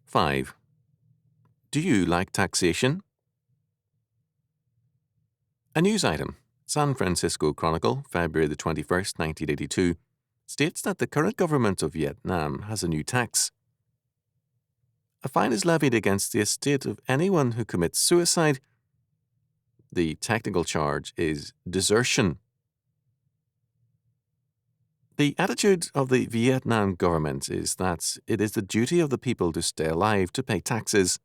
5. Do you like taxation? A news item, San Francisco Chronicle, February the 21st, 1982, states that the current government of Vietnam has a new tax. A fine is levied against the estate of anyone who commits suicide. The technical charge is desertion. The attitude of the Vietnam government is that it is the duty of the people to stay alive to pay taxes.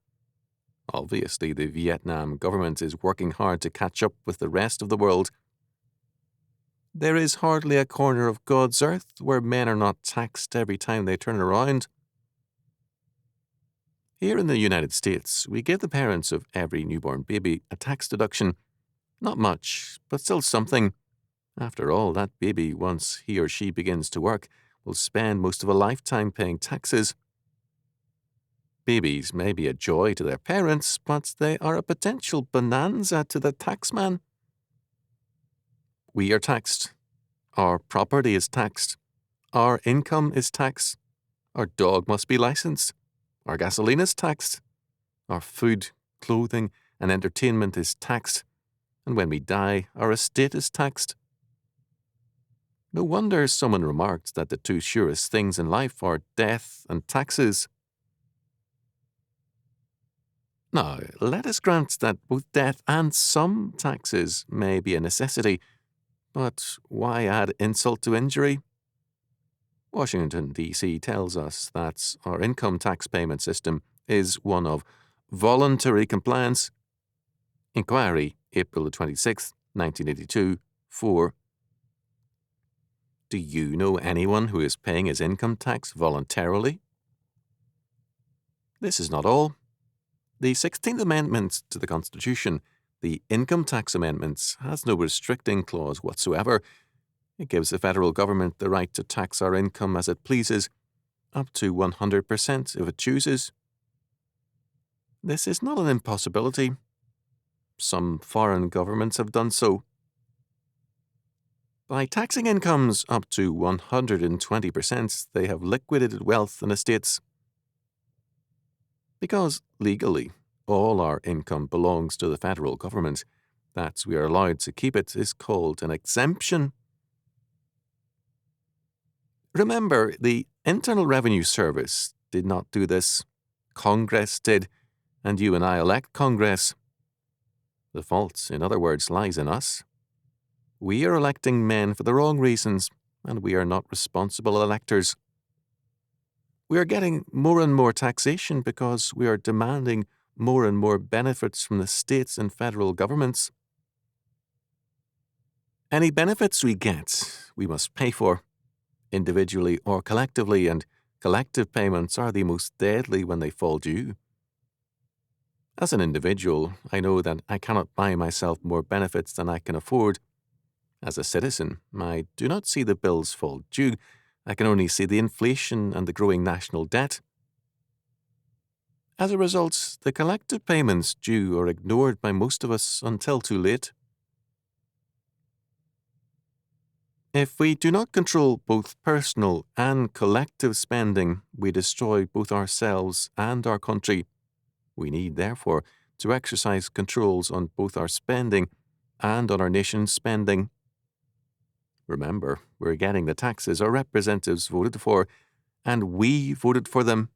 Obviously, the Vietnam government is working hard to catch up with the rest of the world. There is hardly a corner of God's earth where men are not taxed every time they turn around. Here in the United States, we give the parents of every newborn baby a tax deduction. Not much, but still something. After all, that baby, once he or she begins to work, will spend most of a lifetime paying taxes. Babies may be a joy to their parents, but they are a potential bonanza to the taxman. We are taxed. Our property is taxed. Our income is taxed. Our dog must be licensed. Our gasoline is taxed. Our food, clothing, and entertainment is taxed. And when we die, our estate is taxed. No wonder someone remarked that the two surest things in life are death and taxes. Now, let us grant that both death and some taxes may be a necessity, but why add insult to injury? Washington, D.C. tells us that our income tax payment system is one of voluntary compliance. Inquiry, April 26, 1982, 4. Do you know anyone who is paying his income tax voluntarily? This is not all. The 16th Amendment to the Constitution, the Income Tax Amendments, has no restricting clause whatsoever. It gives the federal government the right to tax our income as it pleases, up to 100% if it chooses. This is not an impossibility. Some foreign governments have done so. By taxing incomes up to 120%, they have liquidated wealth and estates. Because legally, all our income belongs to the federal government, that we are allowed to keep it is called an exemption. Remember, the Internal Revenue Service did not do this. Congress did, and you and I elect Congress. The fault, in other words, lies in us. We are electing men for the wrong reasons, and we are not responsible electors. We are getting more and more taxation because we are demanding more and more benefits from the states and federal governments. Any benefits we get, we must pay for, individually or collectively, and collective payments are the most deadly when they fall due. As an individual, I know that I cannot buy myself more benefits than I can afford. As a citizen, I do not see the bills fall due. I can only see the inflation and the growing national debt. As a result, the collective payments due are ignored by most of us until too late. If we do not control both personal and collective spending, we destroy both ourselves and our country. We need, therefore, to exercise controls on both our spending and on our nation's spending. Remember, we're getting the taxes our representatives voted for, and we voted for them.